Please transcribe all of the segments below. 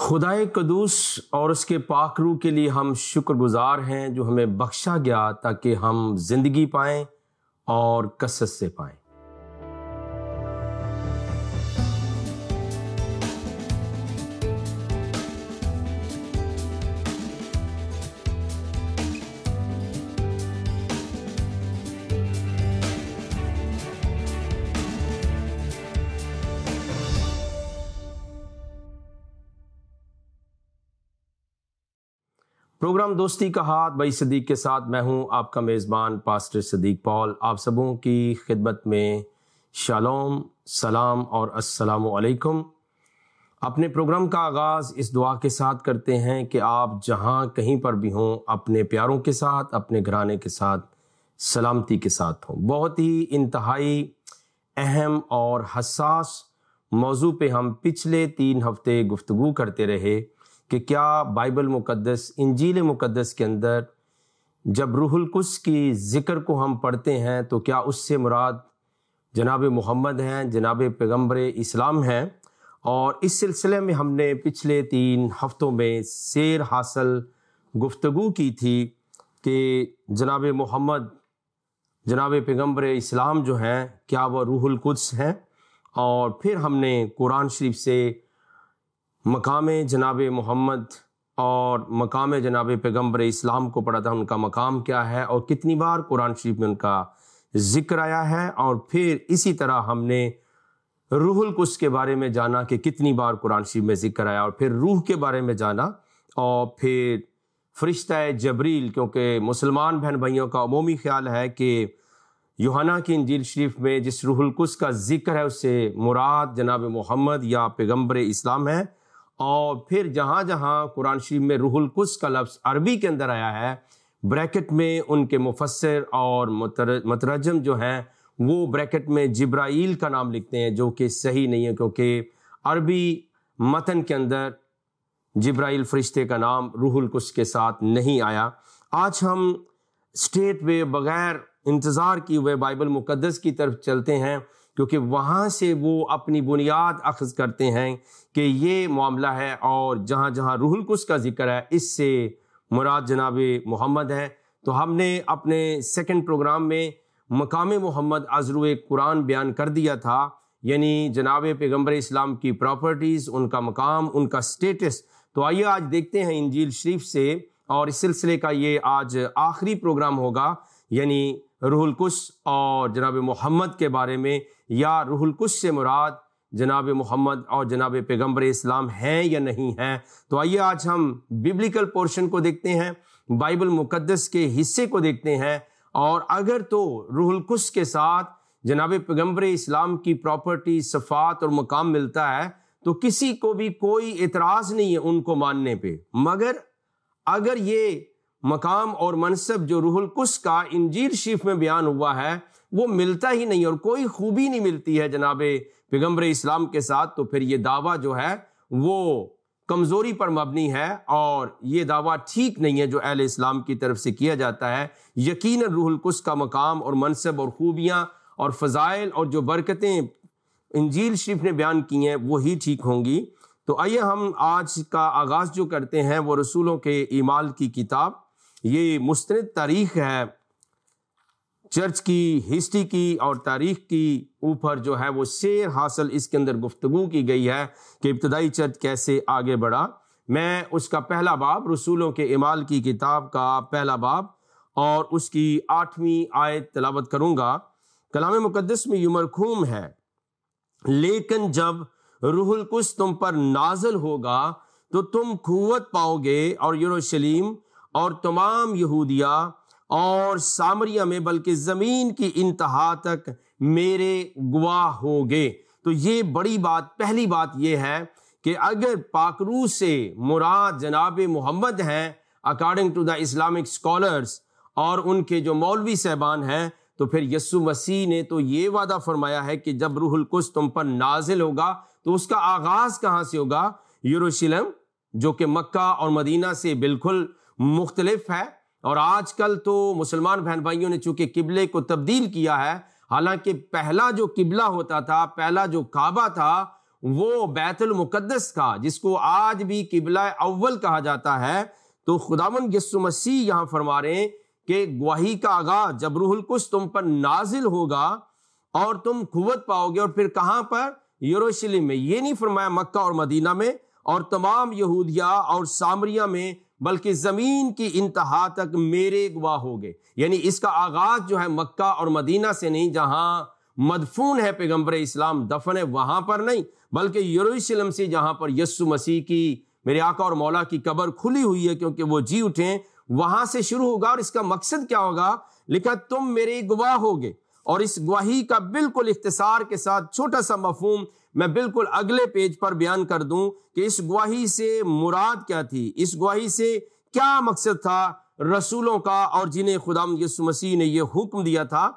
خدائے قدوس اور اس کے پاک روح کے لیے ہم شکر گزار ہیں جو ہمیں بخشا گیا تاکہ ہم زندگی پائیں اور کثرت سے پائیں۔ پروگرام دوستی کا ہاتھ بھائی صدیق کے ساتھ میں ہوں آپ کا میزبان پاسٹر صدیق پال۔ آپ سبوں کی خدمت میں شالوم، سلام اور السلام علیکم۔ اپنے پروگرام کا آغاز اس دعا کے ساتھ کرتے ہیں کہ آپ جہاں کہیں پر بھی ہوں اپنے پیاروں کے ساتھ، اپنے گھرانے کے ساتھ سلامتی کے ساتھ ہوں۔ بہت ہی انتہائی اہم اور حساس موضوع پہ ہم پچھلے 3 ہفتے گفتگو کرتے رہے کہ کیا بائبل مقدس، انجیل مقدس کے اندر جب روح القدس کی ذکر کو ہم پڑھتے ہیں تو کیا اس سے مراد جناب محمد ہیں، جناب پیغمبر اسلام ہیں۔ اور اس سلسلے میں ہم نے پچھلے 3 ہفتوں میں سیر حاصل گفتگو کی تھی کہ جناب محمد، جناب پیغمبر اسلام جو ہیں کیا وہ روح القدس ہیں، اور پھر ہم نے قرآن شریف سے مقام جناب محمد اور مقام جناب پیغمبر اسلام کو پڑھا تھا، ان کا مقام کیا ہے اور کتنی بار قرآن شریف میں ان کا ذکر آیا ہے۔ اور پھر اسی طرح ہم نے روح القدس کے بارے میں جانا کہ کتنی بار قرآن شریف میں ذکر آیا، اور پھر روح کے بارے میں جانا، اور پھر فرشتہ جبریل، کیونکہ مسلمان بہن بھائیوں کا عمومی خیال ہے کہ یوحنا کی انجیل شریف میں جس روح القدس کا ذکر ہے اس سے مراد جناب محمد یا پیغمبر اسلام ہے۔ اور پھر جہاں جہاں قرآن شریف میں روح القدس کا لفظ عربی کے اندر آیا ہے، بریکٹ میں ان کے مفسر اور مترجم جو ہیں وہ بریکٹ میں جبرائیل کا نام لکھتے ہیں، جو کہ صحیح نہیں ہے، کیونکہ عربی متن کے اندر جبرائیل فرشتے کا نام روح القدس کے ساتھ نہیں آیا۔ آج ہم اسٹریٹ وے بغیر انتظار کیے ہوئے بائبل مقدس کی طرف چلتے ہیں، کیونکہ وہاں سے وہ اپنی بنیاد اخذ کرتے ہیں کہ یہ معاملہ ہے، اور جہاں جہاں روح القدس کا ذکر ہے اس سے مراد جناب محمد ہے۔ تو ہم نے اپنے سیکنڈ پروگرام میں مقام محمد از روئے قرآن بیان کر دیا تھا، یعنی جناب پیغمبر اسلام کی پراپرٹیز، ان کا مقام، ان کا سٹیٹس۔ تو آئیے آج دیکھتے ہیں انجیل شریف سے، اور اس سلسلے کا یہ آج آخری پروگرام ہوگا، یعنی روح القدس اور جناب محمد کے بارے میں، یا روح القدس سے مراد جناب محمد اور جناب پیغمبر اسلام ہیں یا نہیں ہیں۔ تو آئیے آج ہم بیبلیکل پورشن کو دیکھتے ہیں، بائبل مقدس کے حصے کو دیکھتے ہیں، اور اگر تو روح القدس کے ساتھ جناب پیغمبر اسلام کی پراپرٹی، صفات اور مقام ملتا ہے تو کسی کو بھی کوئی اعتراض نہیں ہے ان کو ماننے پہ، مگر اگر یہ مقام اور منصب جو روح القدس کا انجیل شریف میں بیان ہوا ہے وہ ملتا ہی نہیں اور کوئی خوبی نہیں ملتی ہے جناب پیغمبر اسلام کے ساتھ، تو پھر یہ دعویٰ جو ہے وہ کمزوری پر مبنی ہے، اور یہ دعویٰ ٹھیک نہیں ہے جو اہل اسلام کی طرف سے کیا جاتا ہے۔ یقیناً روح القدس کا مقام اور منصب اور خوبیاں اور فضائل اور جو برکتیں انجیل شریف نے بیان کی ہیں وہی ٹھیک ہوں گی۔ تو آئیے ہم آج کا آغاز جو کرتے ہیں وہ رسولوں کے اعمال کی کتاب، یہ مستند تاریخ ہے چرچ کی ہسٹری کی اور تاریخ کی اوپر جو ہے وہ سیر حاصل اس کے اندر گفتگو کی گئی ہے کہ ابتدائی چرچ کیسے آگے بڑھا۔ میں اس کا پہلا باب، رسولوں کے اعمال کی کتاب کا پہلا باب اور اس کی 8ویں آیت تلاوت کروں گا۔ کلام مقدس میں یوں مرقوم ہے، لیکن جب روح القدس تم پر نازل ہوگا تو تم قوت پاؤ گے، اور یروشلم اور تمام یہودیہ اور سامریہ میں بلکہ زمین کی انتہا تک میرے گواہ ہوگے۔ تو یہ بڑی بات، پہلی بات یہ ہے کہ اگر پاک روح سے مراد جناب محمد ہیں according to the Islamic scholars اور ان کے جو مولوی صاحبان ہیں، تو پھر یسوع مسیح نے تو یہ وعدہ فرمایا ہے کہ جب روح القدس تم پر نازل ہوگا تو اس کا آغاز کہاں سے ہوگا؟ یروشلم، جو کہ مکہ اور مدینہ سے بالکل مختلف ہے۔ اور آج کل تو مسلمان بہن بھائیوں نے چونکہ قبلے کو تبدیل کیا ہے، حالانکہ پہلا جو قبلہ ہوتا تھا، پہلا جو کعبہ تھا وہ بیت المقدس کا، جس کو آج بھی قبلہ اول کہا جاتا ہے، تو خداوند یسوع مسیح یہاں فرما رہے ہیں کہ گواہی کا آغاز جب روح القدس تم پر نازل ہوگا اور تم قوت پاؤ گے، اور پھر کہاں پر؟ یروشلم میں۔ یہ نہیں فرمایا مکہ اور مدینہ میں اور تمام یہودیہ اور سامریہ میں، بلکہ زمین کی انتہا تک میرے گواہ ہوگے۔ یعنی اس کا آغاز جو ہے مکہ اور مدینہ سے نہیں، جہاں مدفون ہے پیغمبر اسلام، دفن ہے وہاں پر نہیں، بلکہ یروشلم سے، جہاں پر یسوع مسیح کی، میرے آقا اور مولا کی قبر کھلی ہوئی ہے کیونکہ وہ جی اٹھیں، وہاں سے شروع ہوگا۔ اور اس کا مقصد کیا ہوگا؟ لکھا تم میرے گواہ ہوگے۔ اور اس گواہی کا بالکل اختصار کے ساتھ چھوٹا سا مفہوم میں بالکل اگلے پیج پر بیان کر دوں کہ اس گواہی سے مراد کیا تھی، اس گواہی سے کیا مقصد تھا رسولوں کا، اور جنہیں خداوند یسوع مسیح نے یہ حکم دیا تھا۔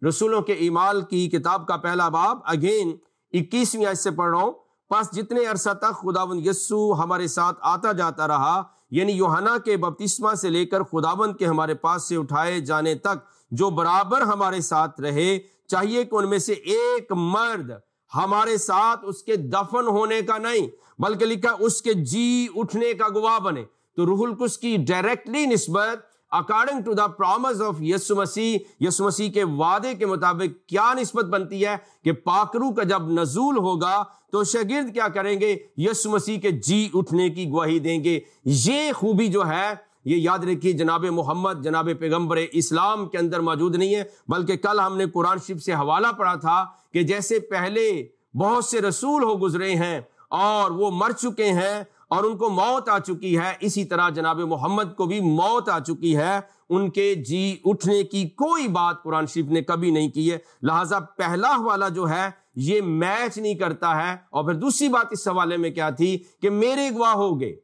رسولوں کے اعمال کی کتاب کا پہلا باب، اگین 21ویں آیت سے پڑھ رہا ہوں۔ پس جتنے عرصہ تک خداوند یسوع ہمارے ساتھ آتا جاتا رہا، یعنی یوحنا کے بپتسمہ سے لے کر خداوند کے ہمارے پاس سے اٹھائے جانے تک، جو برابر ہمارے ساتھ رہے، چاہیے کہ ان میں سے ایک مرد ہمارے ساتھ اس کے دفن ہونے کا نہیں، بلکہ لکھا اس کے جی اٹھنے کا گواہ بنے۔ تو روح القدس کی ڈائریکٹلی نسبت according to the promises of یسوع مسیح کے وعدے کے مطابق کیا نسبت بنتی ہے کہ پاک روح کا جب نزول ہوگا تو شاگرد کیا کریں گے؟ یسوع مسیح کے جی اٹھنے کی گواہی دیں گے۔ یہ خوبی جو ہے، یہ یاد رکھیے، جناب محمد، جناب پیغمبر اسلام کے اندر موجود نہیں ہے، بلکہ کل ہم نے قرآن شریف سے حوالہ پڑھا تھا کہ جیسے پہلے بہت سے رسول ہو گزرے ہیں اور وہ مر چکے ہیں اور ان کو موت آ چکی ہے، اسی طرح جناب محمد کو بھی موت آ چکی ہے، ان کے جی اٹھنے کی کوئی بات قرآن شریف نے کبھی نہیں کی ہے۔ لہٰذا پہلا حوالہ جو ہے یہ میچ نہیں کرتا ہے۔ اور پھر دوسری بات اس حوالے میں کیا تھی کہ میرے گواہ ہوگے،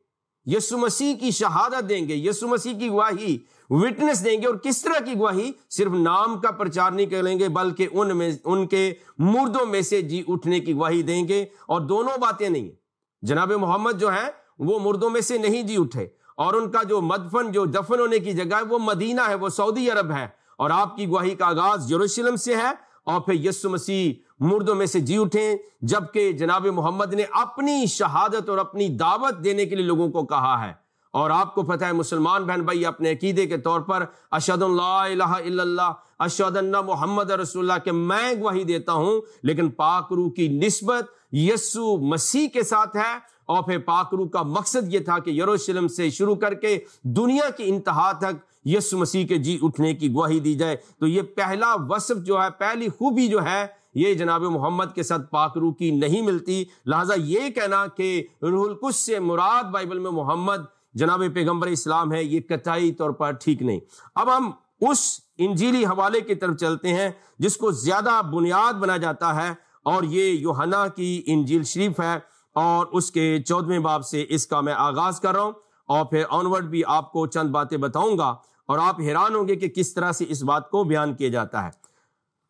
یسوع مسیح کی شہادت دیں گے، یسوع مسیح کی گواہی، وٹنس دیں گے۔ اور کس طرح کی گواہی؟ صرف نام کا پرچار نہیں کریں گے، بلکہ ان کے مردوں میں سے جی اٹھنے کی گواہی دیں گے۔ اور دونوں باتیں نہیں ہیں، جناب محمد جو ہیں وہ مردوں میں سے نہیں جی اٹھے، اور ان کا جو مدفن، جو دفن ہونے کی جگہ ہے وہ مدینہ ہے، وہ سعودی عرب ہے، اور آپ کی گواہی کا آغاز یروشلم سے ہے، اور پھر یسوع مسیح مردوں میں سے جی اٹھیں، جبکہ جناب محمد نے اپنی شہادت اور اپنی دعوت دینے کے لیے لوگوں کو کہا ہے۔ اور آپ کو پتہ ہے مسلمان بہن بھائی اپنے عقیدے کے طور پر اشہد ان لا الہ الا اللہ اشہد ان محمد رسول اللہ کہ میں گواہی دیتا ہوں، لیکن پاک روح کی نسبت یسوع مسیح کے ساتھ ہے۔ اور پھر پاک روح کا مقصد یہ تھا کہ یروشلم سے شروع کر کے دنیا کی انتہا تک یسوع مسیح کے جی اٹھنے کی گواہی دی جائے۔ تو یہ پہلا وصف جو ہے، پہلی خوبی جو ہے، یہ جناب محمد کے ساتھ پاک روح کی نہیں ملتی۔ لہٰذا یہ کہنا کہ روح القدس سے مراد بائبل میں محمد جناب پیغمبر اسلام ہے، یہ قطعی طور پر ٹھیک نہیں۔ اب ہم اس انجیلی حوالے کی طرف چلتے ہیں جس کو زیادہ بنیاد بنا جاتا ہے، اور یہ یوحنا کی انجیل شریف ہے، اور اس کے 14ویں باب سے اس کا میں آغاز کر رہا ہوں، اور پھر آنورڈ بھی آپ کو چند باتیں بتاؤں گا، اور آپ حیران ہوں گے کہ کس طرح سے اس بات کو بیان کیا جاتا ہے۔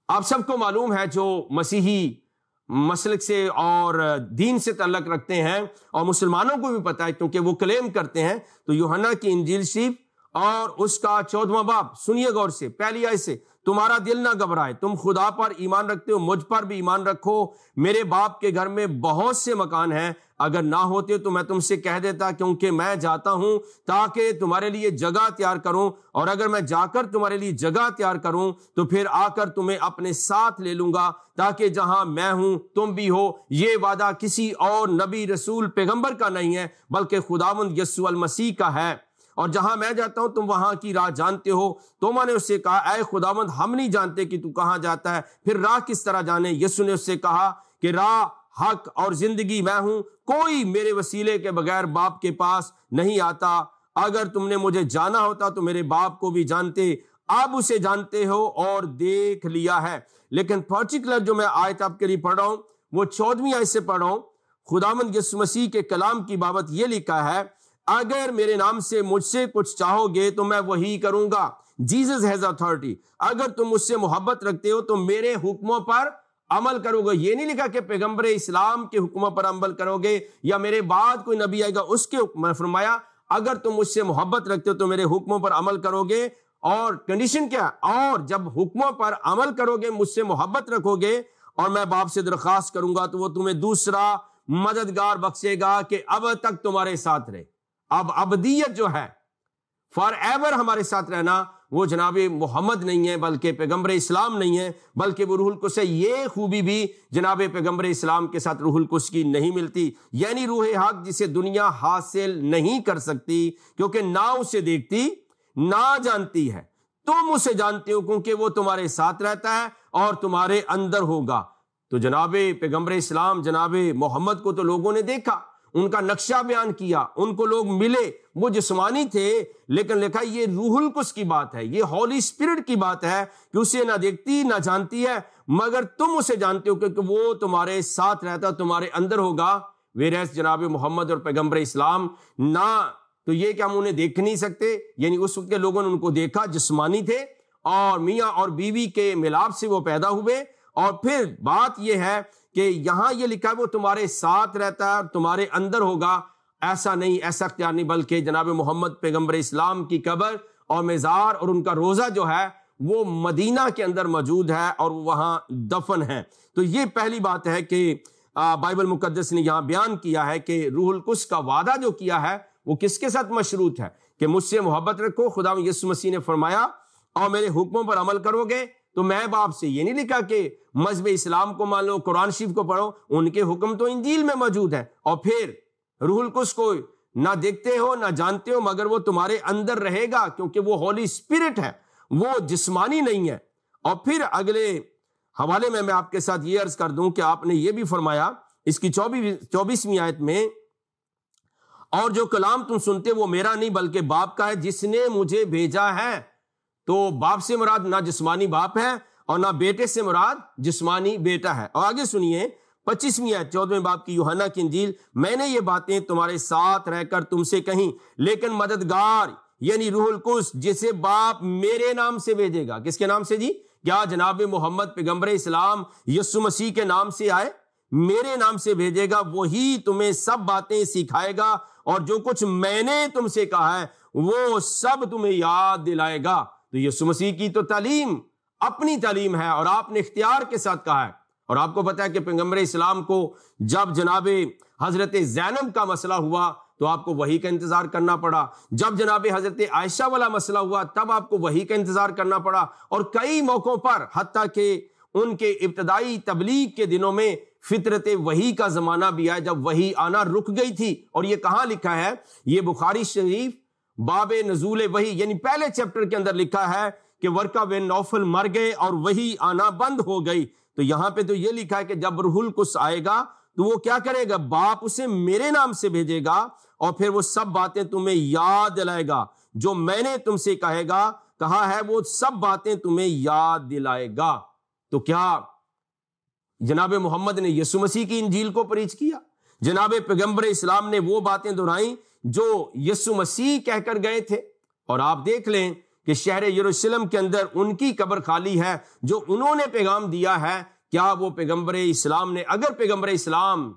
آپ سب کو معلوم ہے، جو مسیحی مسلک سے اور دین سے تعلق رکھتے ہیں، اور مسلمانوں کو بھی پتہ ہے کیونکہ وہ کلیم کرتے ہیں، تو یوحنا کی انجیل شریف اور اس کا 14واں باب، سنیے غور سے، پہلی آیت سے، تمہارا دل نہ گھبرائے، تم خدا پر ایمان رکھتے ہو، مجھ پر بھی ایمان رکھو، میرے باپ کے گھر میں بہت سے مکان ہیں، اگر نہ ہوتے تو میں تم سے کہہ دیتا، کیونکہ میں جاتا ہوں تاکہ تمہارے لیے جگہ تیار کروں، اور اگر میں جا کر تمہارے لیے جگہ تیار کروں تو پھر آ کر تمہیں اپنے ساتھ لے لوں گا، تاکہ جہاں میں ہوں تم بھی ہو۔ یہ وعدہ کسی اور نبی، رسول، پیغمبر کا نہیں ہے، بلکہ خداوند یسوع المسیح کا ہے، اور جہاں میں جاتا ہوں تم وہاں کی راہ جانتے ہو۔ توما نے اس سے کہا، اے خداوند، ہم نہیں جانتے کہ تو کہاں جاتا ہے، پھر راہ کس طرح جانے؟ یسوع نے اس سے کہا کہ راہ، حق اور زندگی میں ہوں، کوئی میرے وسیلے کے بغیر باپ کے پاس نہیں آتا۔ اگر تم نے مجھے جانا ہوتا تو میرے باپ کو بھی جانتے، اب اسے جانتے ہو اور دیکھ لیا ہے۔ لیکن پرٹیکولر جو میں آیت آپ کے لیے پڑھ رہا ہوں وہ 14ویں آیت سے پڑھ رہا ہوں۔ خداوند یسوع مسیح کے کلام کی بابت یہ لکھا ہے، اگر میرے نام سے مجھ سے کچھ چاہو گے تو میں وہی کروں گا۔ Jesus has authority. اگر تم مجھ سے محبت رکھتے ہو تو میرے حکموں پر عمل کرو گے۔ یہ نہیں لکھا کہ پیغمبر اسلام کے حکموں پر عمل کرو گے یا میرے بعد کوئی نبی آئے گا اس کے حکم میں، فرمایا اگر تم مجھ سے محبت رکھتے ہو تو میرے حکموں پر عمل کرو گے۔ اور کنڈیشن کیا؟ اور جب حکموں پر عمل کرو گے، مجھ سے محبت رکھو گے، اور میں باپ سے درخواست کروں گا تو وہ تمہیں دوسرا مددگار بخشے گا کہ اب تک تمہارے ساتھ رہے. اب ابدیت جو ہے فار ایور ہمارے ساتھ رہنا وہ جناب محمد نہیں ہے بلکہ پیغمبر اسلام نہیں ہے بلکہ وہ روح القدس ہے. یہ خوبی بھی جناب پیغمبر اسلام کے ساتھ روح القدس کی نہیں ملتی. یعنی روح حق جسے دنیا حاصل نہیں کر سکتی کیونکہ نہ اسے دیکھتی نہ جانتی ہے. تم اسے جانتے ہو کیونکہ وہ تمہارے ساتھ رہتا ہے اور تمہارے اندر ہوگا. تو جناب پیغمبر اسلام جناب محمد کو تو لوگوں نے دیکھا, ان کا نقشہ بیان کیا, ان کو لوگ ملے, وہ جسمانی تھے, لیکن لکھا یہ روح القدس کی بات ہے, یہ ہولی اسپرٹ کی بات ہے کہ اسے نہ دیکھتی نہ جانتی ہے مگر تم اسے جانتے ہو کیونکہ وہ تمہارے ساتھ رہتا ہے, تمہارے اندر ہوگا. ویرس جناب محمد اور پیغمبر اسلام نہ تو یہ کہ ہم انہیں دیکھ نہیں سکتے, یعنی اس وقت کے لوگوں نے ان کو دیکھا, جسمانی تھے اور میاں اور بیوی کے ملاپ سے وہ پیدا ہوئے. اور پھر بات یہ ہے کہ یہاں یہ لکھا ہے وہ تمہارے ساتھ رہتا ہے اور تمہارے اندر ہوگا. ایسا نہیں, ایسا اختیار نہیں, بلکہ جناب محمد پیغمبر اسلام کی قبر اور مزار اور ان کا روزہ جو ہے وہ مدینہ کے اندر موجود ہے اور وہاں دفن ہے. تو یہ پہلی بات ہے کہ بائبل مقدس نے یہاں بیان کیا ہے کہ روح القدس کا وعدہ جو کیا ہے وہ کس کے ساتھ مشروط ہے کہ مجھ سے محبت رکھو. خدا یسوع مسیح نے فرمایا اور میرے حکموں پر عمل کرو گے تو میں باپ سے. یہ نہیں لکھا کہ مذہب اسلام کو مان لو, قرآن شریف کو پڑھو, ان کے حکم تو انجیل میں موجود ہے. اور پھر روح القدس کو نہ دیکھتے ہو نہ جانتے ہو مگر وہ تمہارے اندر رہے گا کیونکہ وہ ہولی اسپرٹ ہے, وہ جسمانی نہیں ہے. اور پھر اگلے حوالے میں آپ کے ساتھ یہ عرض کر دوں کہ آپ نے یہ بھی فرمایا اس کی 24ویں آیت میں, اور جو کلام تم سنتے وہ میرا نہیں بلکہ باپ کا ہے جس نے مجھے بھیجا ہے. تو باپ سے مراد نہ جسمانی باپ ہے اور نہ بیٹے سے مراد جسمانی بیٹا ہے. اور آگے سنیے 25ویں آیت 14ویں باب کی یوحنا کی انجیل, میں نے یہ باتیں تمہارے ساتھ رہ کر تم سے کہیں لیکن مددگار یعنی روح القدس جسے باپ میرے نام سے بھیجے گا. کس کے نام سے جی؟ کیا جناب محمد پیغمبر اسلام یسوع مسیح کے نام سے آئے؟ میرے نام سے بھیجے گا, وہی تمہیں سب باتیں سکھائے گا اور جو کچھ میں نے تم سے کہا ہے وہ سب تمہیں یاد دلائے گا. تو یسوع مسیح کی تو تعلیم اپنی تعلیم ہے اور آپ نے اختیار کے ساتھ کہا ہے. اور آپ کو پتا ہے کہ پیغمبر اسلام کو جب جناب حضرت زینب کا مسئلہ ہوا تو آپ کو وحی کا انتظار کرنا پڑا, جب جناب حضرت عائشہ والا مسئلہ ہوا تب آپ کو وحی کا انتظار کرنا پڑا, اور کئی موقعوں پر حتیٰ کہ ان کے ابتدائی تبلیغ کے دنوں میں فطرت وحی کا زمانہ بھی آیا جب وحی آنا رک گئی تھی. اور یہ کہاں لکھا ہے؟ یہ بخاری شریف باب نزول وحی یعنی پہلے چیپٹر کے اندر لکھا ہے کہ ورقہ بن نوفل مر گئے اور وحی آنا بند ہو گئی. تو یہاں پہ تو یہ لکھا ہے کہ جب روح القدس آئے گا تو وہ کیا کرے گا؟ باپ اسے میرے نام سے بھیجے گا اور پھر وہ سب باتیں تمہیں یاد دلائے گا, جو میں نے تم سے کہا ہے وہ سب باتیں تمہیں یاد دلائے گا. تو کیا جناب محمد نے یسوع مسیح کی انجیل کو پریچ کیا؟ جناب پیغمبر اسلام نے وہ باتیں دہرائیں جو یسوع مسیح کہہ کر گئے تھے. اور آپ دیکھ لیں کہ شہر یروشلم کے اندر ان کی قبر خالی ہے جو انہوں نے پیغام دیا ہے. کیا وہ پیغمبر اسلام نے, اگر پیغمبر اسلام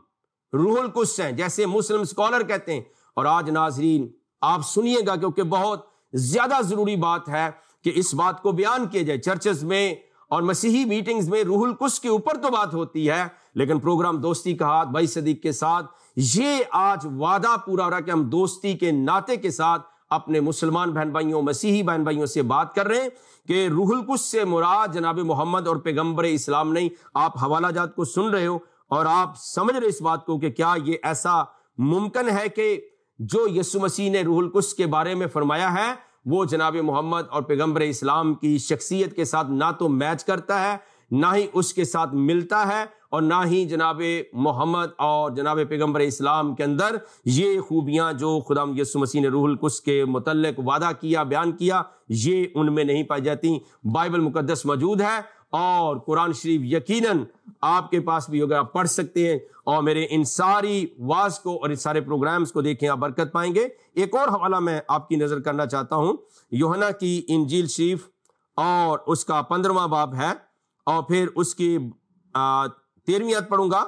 روح القدس ہیں جیسے مسلم اسکالر کہتے ہیں, اور آج ناظرین آپ سنیے گا کیونکہ بہت زیادہ ضروری بات ہے کہ اس بات کو بیان کیا جائے. چرچز میں اور مسیحی میٹنگز میں روح القدس کے اوپر تو بات ہوتی ہے, لیکن پروگرام دوستی کا ہاتھ بھائی صدیق کے ساتھ یہ آج وعدہ پورا ہو رہا کہ ہم دوستی کے ناطے کے ساتھ اپنے مسلمان بہن بھائیوں مسیحی بہن بھائیوں سے بات کر رہے ہیں کہ روح القدس سے مراد جناب محمد اور پیغمبر اسلام نہیں. آپ حوالہ جات کو سن رہے ہو اور آپ سمجھ رہے اس بات کو کہ کیا یہ ایسا ممکن ہے کہ جو یسوع مسیح نے روح القدس کے بارے میں فرمایا ہے وہ جناب محمد اور پیغمبر اسلام کی شخصیت کے ساتھ نہ تو میچ کرتا ہے, نہ ہی اس کے ساتھ ملتا ہے, اور نہ ہی جناب محمد اور جناب پیغمبر اسلام کے اندر یہ خوبیاں جو خدا یسوع مسیح نے روح القدس کے متعلق وعدہ کیا بیان کیا یہ ان میں نہیں پائی جاتی. بائبل مقدس موجود ہے اور قرآن شریف یقیناً آپ کے پاس بھی ہوگا, آپ پڑھ سکتے ہیں اور میرے ان ساری واز کو اور ان سارے پروگرامز کو دیکھیں, آپ برکت پائیں گے. ایک اور حوالہ میں آپ کی نظر کرنا چاہتا ہوں, یوحنا کی انجیل شریف اور اس کا 15واں باب ہے اور پھر اس کی 13ویں آیت پڑھوں گا.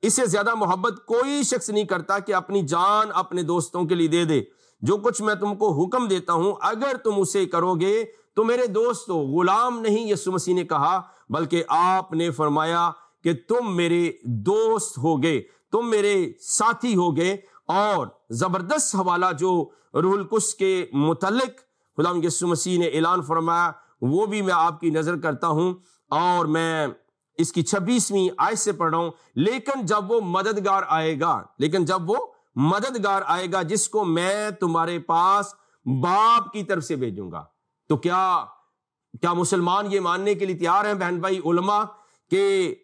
اس سے زیادہ محبت کوئی شخص نہیں کرتا کہ اپنی جان اپنے دوستوں کے لیے دے دے. جو کچھ میں تم کو حکم دیتا ہوں اگر تم اسے کرو گے تو میرے دوست ہو. غلام نہیں یسوع مسیح نے کہا بلکہ آپ نے فرمایا کہ تم میرے دوست ہوگے. تم میرے ساتھی ہوگے۔ اور زبردست حوالہ جو روح القدس کے متعلق خدا یسوع مسیح نے اعلان فرمایا وہ بھی میں آپ کی نظر کرتا ہوں، اور میں اس کی 26ویں آیت سے پڑھ رہا ہوں۔ لیکن جب وہ مددگار آئے گا جس کو میں تمہارے پاس باپ کی طرف سے بھیجوں گا۔ تو کیا مسلمان یہ ماننے کے لیے تیار ہیں بہن بھائی علماء کہ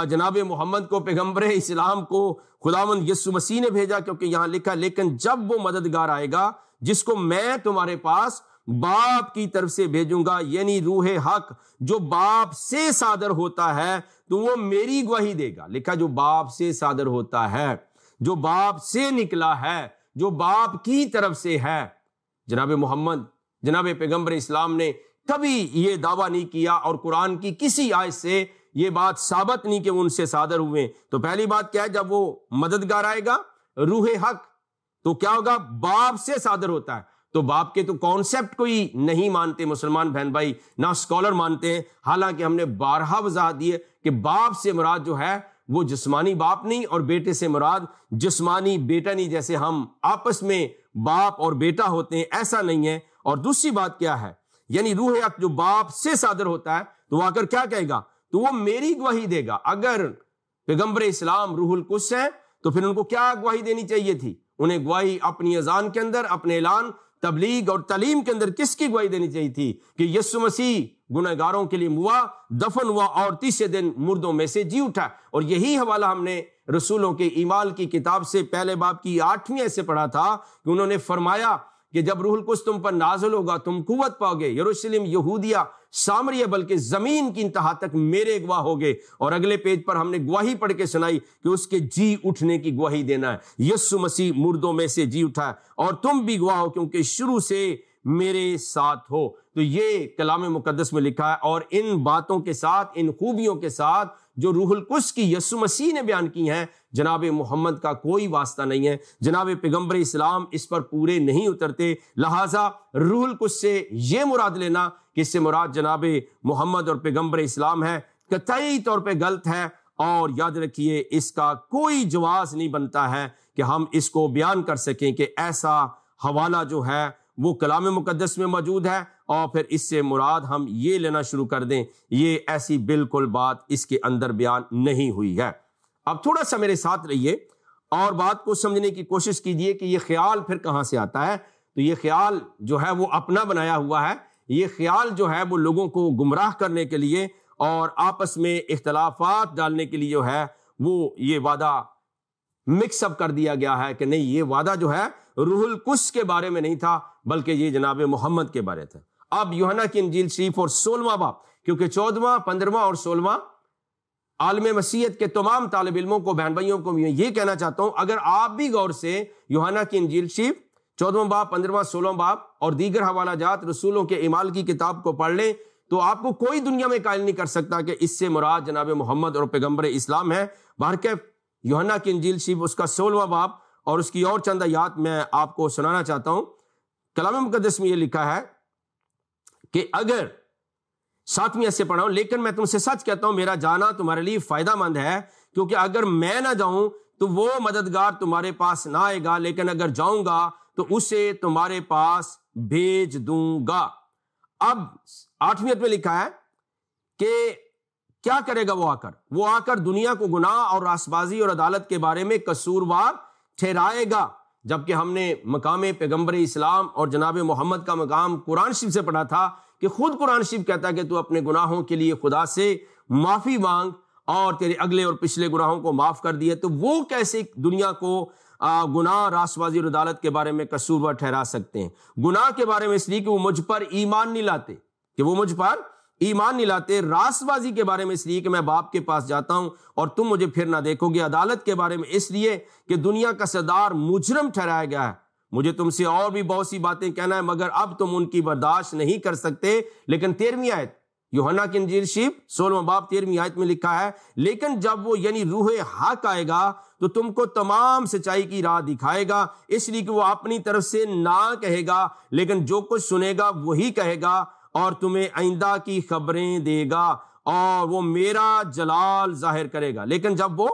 جناب محمد کو، پیغمبر اسلام کو خداوند یسوع مسیح نے بھیجا؟ کیونکہ یہاں لکھا لیکن جب وہ مددگار آئے گا جس کو میں تمہارے پاس باپ کی طرف سے بھیجوں گا، یعنی روح حق جو باپ سے صادر ہوتا ہے تو وہ میری گواہی دے گا۔ لکھا جو باپ سے صادر ہوتا ہے، جو باپ سے نکلا ہے، جو باپ کی طرف سے ہے۔ جناب محمد، جناب پیغمبر اسلام نے کبھی یہ دعویٰ نہیں کیا، اور قرآن کی کسی آیت سے یہ بات ثابت نہیں کہ وہ ان سے صادر ہوئے۔ تو پہلی بات کیا ہے؟ جب وہ مددگار آئے گا روح حق تو کیا ہوگا؟ باپ سے صادر ہوتا ہے۔ تو باپ کے تو کانسیپٹ کوئی نہیں مانتے مسلمان بہن بھائی، نہ اسکالر مانتے ہیں، حالانکہ ہم نے بارہا وضاحت دی ہے کہ باپ سے مراد جو ہے وہ جسمانی باپ نہیں، اور بیٹے سے مراد جسمانی بیٹا نہیں، جیسے ہم آپس میں باپ اور بیٹا ہوتے ہیں، ایسا نہیں ہے۔ اور دوسری بات کیا ہے؟ یعنی روح حق جو باپ سے صادر ہوتا ہے تو وہ آ کر کیا کہے گا؟ تو وہ میری گواہی دے گا۔ اگر پیغمبر اسلام روح القدس ہے تو پھر ان کو کیا گواہی دینی چاہیے تھی؟ انہیں گواہی اپنی اذان کے اندر، اپنے اعلان، تبلیغ اور تعلیم کے اندر کس کی گواہی دینی چاہیے تھی؟ کہ یسوع مسیح گنہگاروں کے لیے ہوا، دفن ہوا اور تیسرے دن مردوں میں سے جی اٹھا۔ اور یہی حوالہ ہم نے رسولوں کے اعمال کی کتاب سے پہلے باب کی 8ویں آیت سے پڑھا تھا کہ انہوں نے فرمایا کہ جب روح القدس تم پر نازل ہوگا تم قوت پاؤ گے، یروشلم، یہودیہ، سامریہ، بلکہ زمین کی انتہا تک میرے گواہ ہوگے۔ اور اگلے پیج پر ہم نے گواہی پڑھ کے سنائی کہ اس کے جی اٹھنے کی گواہی دینا ہے۔ یسوع مسیح مردوں میں سے جی اٹھا ہے، اور تم بھی گواہ ہو کیونکہ شروع سے میرے ساتھ ہو۔ تو یہ کلام مقدس میں لکھا ہے، اور ان باتوں کے ساتھ، ان خوبیوں کے ساتھ جو روح القدس کی یسوع مسیح نے بیان کی ہیں، جناب محمد کا کوئی واسطہ نہیں ہے۔ جناب پیغمبر اسلام اس پر پورے نہیں اترتے، لہٰذا روح القدس سے یہ مراد لینا کہ اس سے مراد جناب محمد اور پیغمبر اسلام ہے، قطعی طور پہ غلط ہے۔ اور یاد رکھیے اس کا کوئی جواز نہیں بنتا ہے کہ ہم اس کو بیان کر سکیں کہ ایسا حوالہ جو ہے وہ کلام مقدس میں موجود ہے اور پھر اس سے مراد ہم یہ لینا شروع کر دیں۔ یہ ایسی بالکل بات اس کے اندر بیان نہیں ہوئی ہے۔ اب تھوڑا سا میرے ساتھ رہیے اور بات کو سمجھنے کی کوشش کیجیے کہ یہ خیال پھر کہاں سے آتا ہے۔ تو یہ خیال جو ہے وہ اپنا بنایا ہوا ہے، یہ خیال جو ہے وہ لوگوں کو گمراہ کرنے کے لیے اور آپس میں اختلافات ڈالنے کے لیے جو ہے وہ یہ وعدہ مکس اپ کر دیا گیا ہے کہ نہیں، یہ وعدہ جو ہے روح القدس کے بارے میں نہیں تھا بلکہ یہ جناب محمد کے بارے تھا۔ اب یوحنا کی انجیل شریف اور 16واں باب، کیونکہ 14واں، 15واں اور 16واں عالم مسیحیت کے تمام طالب علموں کو، بہن بھائیوں کو میں یہ کہنا چاہتا ہوں، اگر آپ بھی غور سے یوحنا کی انجیل شریف 14واں باب، 15واں، 16واں باب اور دیگر حوالہ جات رسولوں کے اعمال کی کتاب کو پڑھ لیں تو آپ کو کوئی دنیا میں قائل نہیں کر سکتا کہ اس سے مراد جناب محمد اور پیغمبر اسلام ہے۔ بہرکیف یوحنا کی انجیل شریف اس کا 16واں باب اور اس کی اور چند آیات میں آپ کو سنانا چاہتا ہوں۔ کلام مقدس میں یہ لکھا ہے کہ اگر 7ویں آیت سے پڑھا ہوں، لیکن میں تم سے سچ کہتا ہوں میرا جانا تمہارے لیے فائدہ مند ہے، کیونکہ اگر میں نہ جاؤں تو وہ مددگار تمہارے پاس نہ آئے گا، لیکن اگر جاؤں گا تو اسے تمہارے پاس بھیج دوں گا۔ اب 8ویں آیت میں لکھا ہے کہ کیا کرے گا وہ آ کر دنیا کو گناہ اور راست بازی اور عدالت کے بارے میں قصوروار ٹھہرائے گا۔ جبکہ ہم نے مقام پیغمبر اسلام اور جناب محمد کا مقام قرآن شریف سے پڑھا تھا کہ خود قرآن شریف کہتا ہے کہ تو اپنے گناہوں کے لیے خدا سے معافی مانگ اور تیرے اگلے اور پچھلے گناہوں کو معاف کر دیے۔ تو وہ کیسے دنیا کو گناہ، راست بازی اور عدالت کے بارے میں قصوروار ٹھہرا سکتے ہیں؟ گناہ کے بارے میں اس لیے کہ وہ مجھ پر ایمان نہیں لاتے، راست بازی کے بارے میں اس لیے کہ میں باپ کے پاس جاتا ہوں اور تم مجھے پھر نہ دیکھو گے، عدالت کے بارے میں اس لیے کہ دنیا کا سردار مجرم ٹھہرایا گیا ہے۔ مجھے تم سے اور بھی بہت سی باتیں کہنا ہے مگر اب تم ان کی برداشت نہیں کر سکتے۔ لیکن 13ویں آیت یوحنا کی انجیل شریف 16واں باب 13ویں آیت میں لکھا ہے، لیکن جب وہ یعنی روح حق آئے گا تو تم کو تمام سچائی کی راہ دکھائے گا، اس لیے کہ وہ اپنی طرف سے نہ کہے گا لیکن جو کچھ سنے گا وہی کہے گا اور تمہیں آئندہ کی خبریں دے گا اور وہ میرا جلال ظاہر کرے گا۔ لیکن جب وہ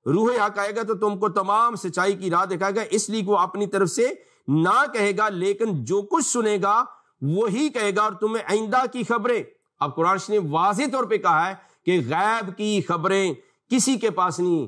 روح حق آئے گا تو تم کو تمام سچائی کی راہ دکھائے گا، اس لیے وہ اپنی طرف سے نہ کہے گا، لیکن جو کچھ سنے گا وہی کہے گا اور تمہیں آئندہ کی خبریں۔ اب قرآن نے واضح طور پہ کہا ہے کہ غیب کی خبریں کسی کے پاس نہیں،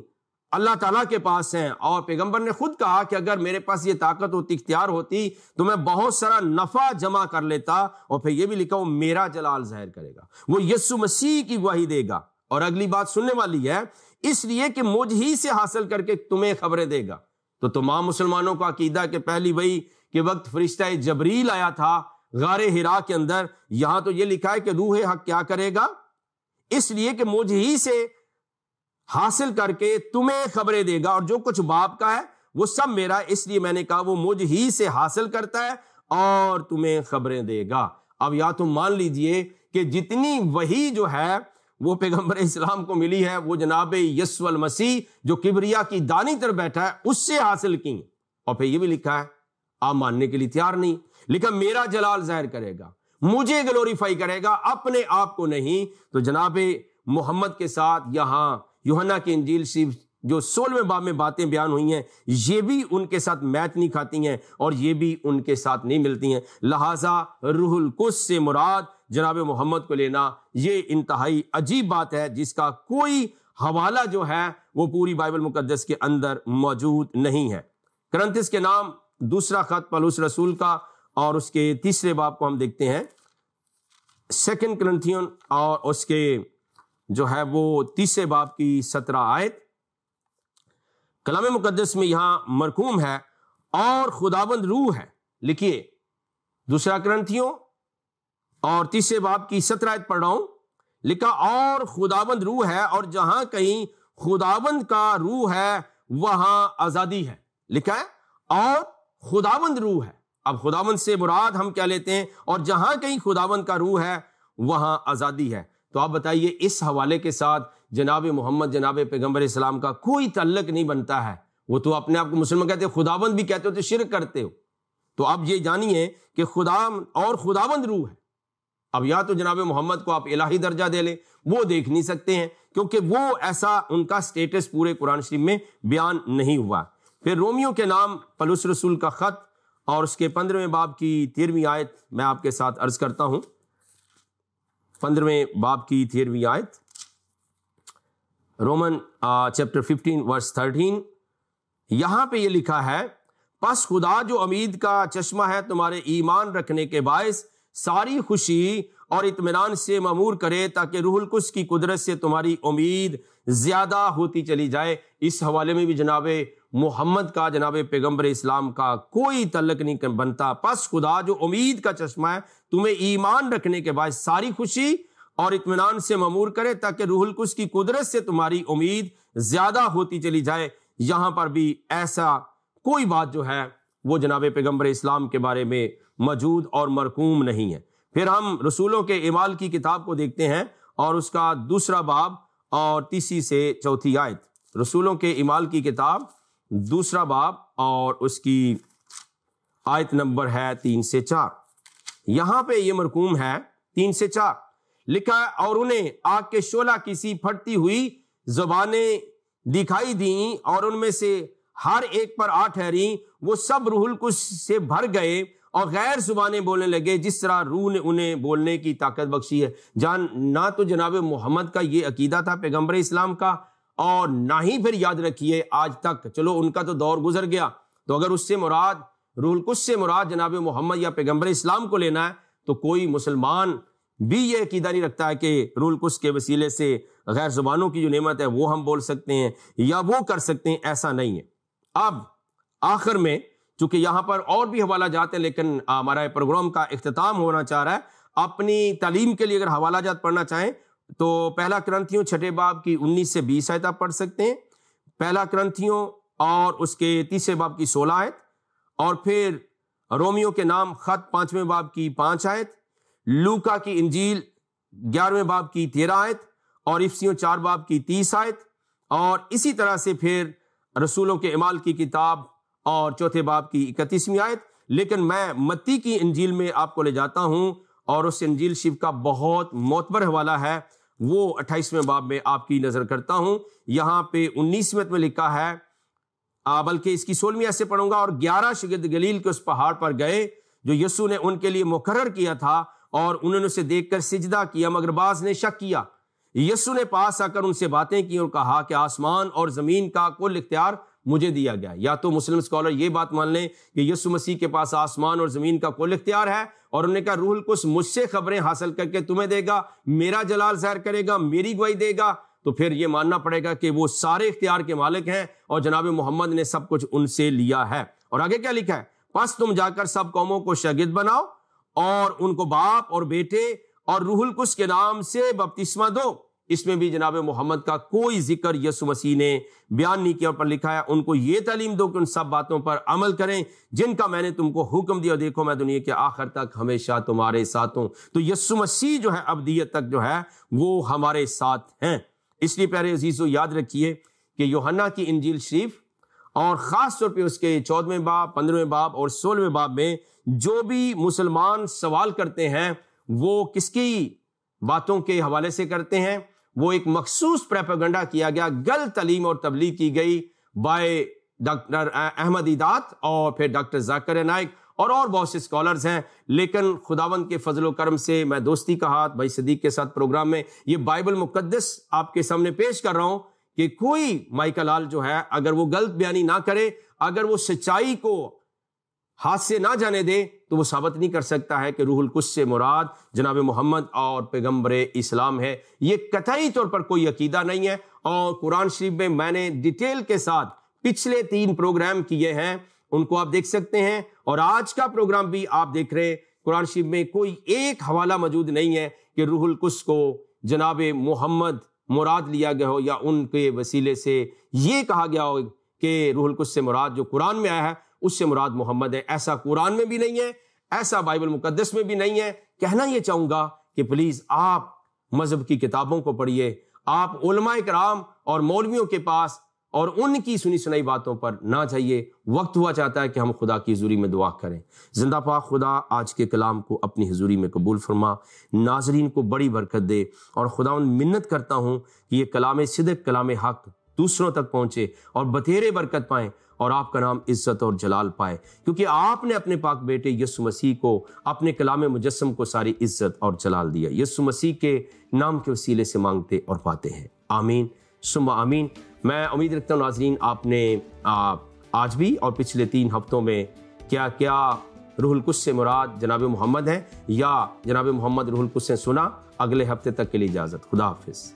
اللہ تعالیٰ کے پاس ہیں، اور پیغمبر نے خود کہا کہ اگر میرے پاس یہ طاقت ہوتی، اختیار ہوتی، تو میں بہت سارا نفع جمع کر لیتا، اور پھر یہ بھی لکھا وہ میرا جلال ظاہر کرے گا، وہ یسوع مسیح کی گواہی دے گا۔ اور اگلی بات سننے والی ہے، اس لیے کہ مجھ ہی سے حاصل کر کے تمہیں خبریں دے گا۔ تو تمام مسلمانوں کا عقیدہ کہ پہلی وحی کے وقت فرشتہ جبریل آیا تھا غار حرا کے اندر، یہاں تو یہ لکھا ہے کہ روح حق کیا کرے گا، اس لیے کہ مجھ ہی سے حاصل کر کے تمہیں خبریں دے گا، اور جو کچھ باپ کا ہے وہ سب میرا، اس لیے میں نے کہا وہ مجھ ہی سے حاصل کرتا ہے اور تمہیں خبریں دے گا۔ اب یا تم مان لیجئے کہ جتنی وحی جو ہے وہ پیغمبر اسلام کو ملی ہے وہ جناب یسوع المسیح جو کبریا کی دانی پر بیٹھا ہے اس سے حاصل کی، اور پھر یہ بھی لکھا ہے آپ ماننے کے لیے تیار نہیں، لیکن میرا جلال ظاہر کرے گا، مجھے گلوریفائی کرے گا، اپنے آپ کو نہیں۔ تو جناب محمد کے ساتھ یہاں یوحنا کی انجیل شریف جو 16ویں باب میں باتیں بیان ہوئی ہیں، یہ بھی ان کے ساتھ میچ نہیں کھاتی ہیں اور یہ بھی ان کے ساتھ نہیں ملتی ہیں، لہٰذا روح القدس سے مراد جناب محمد کو لینا یہ انتہائی عجیب بات ہے، جس کا کوئی حوالہ جو ہے وہ پوری بائبل مقدس کے اندر موجود نہیں ہے۔ کرنتھس کے نام دوسرا خط پولس رسول کا اور اس کے 3 باب کو ہم دیکھتے ہیں، 2 کرنتھیون اور اس کے جو ہے وہ 3 باب کی 17 آیت، کلام مقدس میں یہاں مرقوم ہے اور خداوند روح ہے۔ لکھیے 2 کرنتھیوں اور 3 باب کی 17 آیت پڑھ رہا ہوں، لکھا اور خداوند روح ہے، اور جہاں کہیں خداوند کا روح ہے وہاں آزادی ہے، لکھا ہے اور خداوند روح ہے۔ اب خداوند سے مراد ہم کیا لیتے ہیں، اور جہاں کہیں خداوند کا روح ہے وہاں آزادی ہے۔ تو آپ بتائیے اس حوالے کے ساتھ جناب محمد جناب پیغمبر اسلام کا کوئی تعلق نہیں بنتا ہے، وہ تو اپنے آپ کو مسلمان کہتے ہیں، خداوند بھی کہتے ہو تو شرک کرتے ہو۔ تو اب یہ جانیے کہ خدا اور خداوند روح ہے۔ اب یا تو جناب محمد کو آپ الہی درجہ دے لیں، وہ دیکھ نہیں سکتے ہیں کیونکہ وہ ایسا ان کا سٹیٹس پورے قرآن شریف میں بیان نہیں ہوا۔ پھر رومیو کے نام پولس رسول کا خط اور اس کے 15ویں باب کی 13ویں آیت میں آپ کے ساتھ عرض کرتا ہوں، 15ویں باب کی 13ویں آیت، رومن چیپٹر 15 ورس 13، یہاں پہ یہ لکھا ہے پس خدا جو امید کا چشمہ ہے تمہارے ایمان رکھنے کے باعث ساری خوشی اور اطمینان سے معمور کرے، تاکہ روح القدس کی قدرت سے تمہاری امید زیادہ ہوتی چلی جائے۔ اس حوالے میں بھی جناب محمد کا، جناب پیغمبر اسلام کا کوئی تعلق نہیں بنتا۔ پس خدا جو امید کا چشمہ ہے تمہیں ایمان رکھنے کے باعث ساری خوشی اور اطمینان سے معمور کرے، تاکہ روح القدس کی قدرت سے تمہاری امید زیادہ ہوتی چلی جائے۔ یہاں پر بھی ایسا کوئی بات جو ہے وہ جناب پیغمبر اسلام کے بارے میں موجود اور مرقوم نہیں ہے۔ پھر ہم رسولوں کے اعمال کی کتاب کو دیکھتے ہیں اور اس کا 2 باب اور 3 سے 4 آیت، رسولوں کے اعمال کی کتاب 2 باب اور اس کی آیت نمبر ہے 3 سے 4۔ یہاں پہ یہ مرقوم ہے 3 سے 4، لکھا ہے اور انہیں آگ کے شعلہ کی سی پھٹتی ہوئی زبانیں دکھائی دیں، اور ان میں سے ہر ایک پر 8 ٹھہریں، وہ سب روح القدس سے بھر گئے اور غیر زبانیں بولنے لگے جس طرح روح نے انہیں بولنے کی طاقت بخشی ہے۔ نہ تو جناب محمد کا یہ عقیدہ تھا پیغمبر اسلام کا، اور نہ ہی پھر یاد رکھیے آج تک، چلو ان کا تو دور گزر گیا، تو اگر اس سے مراد روح القدس سے مراد جناب محمد یا پیغمبر اسلام کو لینا ہے تو کوئی مسلمان بھی یہ عقیدہ نہیں رکھتا ہے کہ روح القدس کے وسیلے سے غیر زبانوں کی جو نعمت ہے وہ ہم بول سکتے ہیں یا وہ کر سکتے ہیں، ایسا نہیں ہے۔ اب آخر میں چونکہ یہاں پر اور بھی حوالہ جات ہیں، لیکن ہمارا پروگرام کا اختتام ہونا چاہ رہا ہے، اپنی تعلیم کے لیے اگر حوالہ جات پڑھنا چاہیں تو 1 کرنتھیوں 6 باب کی 19 سے 20 آیت آپ پڑھ سکتے ہیں، 1 کرنتھیوں اور اس کے 3 باب کی 16 آیت، اور پھر رومیو کے نام خط 5ویں باب کی 5 آیت، لوکا کی انجیل 11ویں باب کی 13 آیت، اور افسیوں 4 باب کی 30 آیت، اور اسی طرح سے پھر رسولوں کے اعمال کی کتاب اور 4 باب کی 31ویں آیت۔ لیکن میں متی کی انجیل میں آپ کو لے جاتا ہوں، اور اس انجیل شریف کا بہت معتبر حوالہ ہے، وہ 28ویں باب میں آپ کی نظر کرتا ہوں. یہاں پہ 19ویں میں لکھا ہے، بلکہ اس کی 16ویں ایسے پڑھوں گا، اور 11 شاگرد گلیل کے اس پہاڑ پر گئے جو یسوع نے ان کے لیے مقرر کیا تھا، اور انہوں نے اسے دیکھ کر سجدہ کیا، مگر بعض نے شک کیا. یسوع نے پاس آ کر ان سے باتیں کی اور کہا کہ آسمان اور زمین کا کل اختیار مجھے دیا گیا. یا تو مسلم اسکالر یہ بات مان لیں کہ یسوع مسیح کے پاس آسمان اور زمین کا کل اختیار ہے، اور انہوں نے کہا روح القدس مجھ سے خبریں حاصل کر کے تمہیں دے گا، میرا جلال ظاہر کرے گا، میری گواہی دے گا. تو پھر یہ ماننا پڑے گا کہ وہ سارے اختیار کے مالک ہیں، اور جناب محمد نے سب کچھ ان سے لیا ہے. اور آگے کیا لکھا ہے؟ پس تم جا کر سب قوموں کو شاگرد بناؤ اور ان کو باپ اور بیٹے اور روح القدس کے نام سے بپتسمہ دو. اس میں بھی جناب محمد کا کوئی ذکر یسوع مسیح نے بیان نہیں کیا. اور پر لکھا ہے ان کو یہ تعلیم دو کہ ان سب باتوں پر عمل کریں جن کا میں نے تم کو حکم دیا، دیکھو میں دنیا کے آخر تک ہمیشہ تمہارے ساتھ ہوں. تو یسوع مسیح جو ہے ابدیت تک جو ہے وہ ہمارے ساتھ ہیں. اس لیے پیارے عزیزو یاد رکھیے کہ یوحنا کی انجیل شریف اور خاص طور پہ اس کے 14ویں باب، 15ویں باب اور 16ویں باب میں جو بھی مسلمان سوال کرتے ہیں وہ کس کی باتوں کے حوالے سے کرتے ہیں؟ وہ ایک مخصوص پروپیگنڈا کیا گیا، غلط تعلیم اور تبلیغ کی گئی بائی ڈاکٹر احمد دیدات اور پھر ڈاکٹر ذاکر نائک اور بہت سے اسکالرز ہیں. لیکن خداوند کے فضل و کرم سے میں دوستی کا ہاتھ بھائی صدیق کے ساتھ پروگرام میں یہ بائبل مقدس آپ کے سامنے پیش کر رہا ہوں کہ کوئی مائیکل لال جو ہے اگر وہ غلط بیانی نہ کرے، اگر وہ سچائی کو ہاتھ سے نہ جانے دے، تو وہ ثابت نہیں کر سکتا ہے کہ روح القدس سے مراد جناب محمد اور پیغمبر اسلام ہے. یہ قطعی طور پر کوئی عقیدہ نہیں ہے. اور قرآن شریف میں میں نے ڈیٹیل کے ساتھ پچھلے 3 پروگرام کیے ہیں، ان کو آپ دیکھ سکتے ہیں. اور آج کا پروگرام بھی آپ دیکھ رہے ہیں. قرآن شریف میں کوئی ایک حوالہ موجود نہیں ہے کہ روح القدس کو جناب محمد مراد لیا گیا ہو، یا ان کے وسیلے سے یہ کہا گیا ہو کہ روح القدس سے مراد جو قرآن میں آیا ہے اس سے مراد محمد ہے. ایسا قرآن میں بھی نہیں ہے، ایسا بائبل مقدس میں بھی نہیں ہے. کہنا یہ چاہوں گا کہ پلیز آپ مذہب کی کتابوں کو پڑھیے، آپ علماء کرام اور مولویوں کے پاس اور ان کی سنی سنائی باتوں پر نہ جائیے. وقت ہوا چاہتا ہے کہ ہم خدا کی حضوری میں دعا کریں. زندہ پاک خدا آج کے کلام کو اپنی حضوری میں قبول فرما، ناظرین کو بڑی برکت دے. اور خداوند منت کرتا ہوں کہ یہ کلام صدق، کلام حق دوسروں تک پہنچے اور بتیرے برکت پائیں، اور آپ کا نام عزت اور جلال پائے، کیونکہ آپ نے اپنے پاک بیٹے یسوع مسیح کو، اپنے کلام مجسم کو ساری عزت اور جلال دیا. یسوع مسیح کے نام کے وسیلے سے مانگتے اور پاتے ہیں، آمین ثم آمین. میں امید رکھتا ہوں ناظرین آپ نے آج بھی اور پچھلے 3 ہفتوں میں کیا روح القدس سے مراد جناب محمد ہے یا جناب محمد روح القدس سے سنا. اگلے ہفتے تک کے لیے اجازت. خدا حافظ.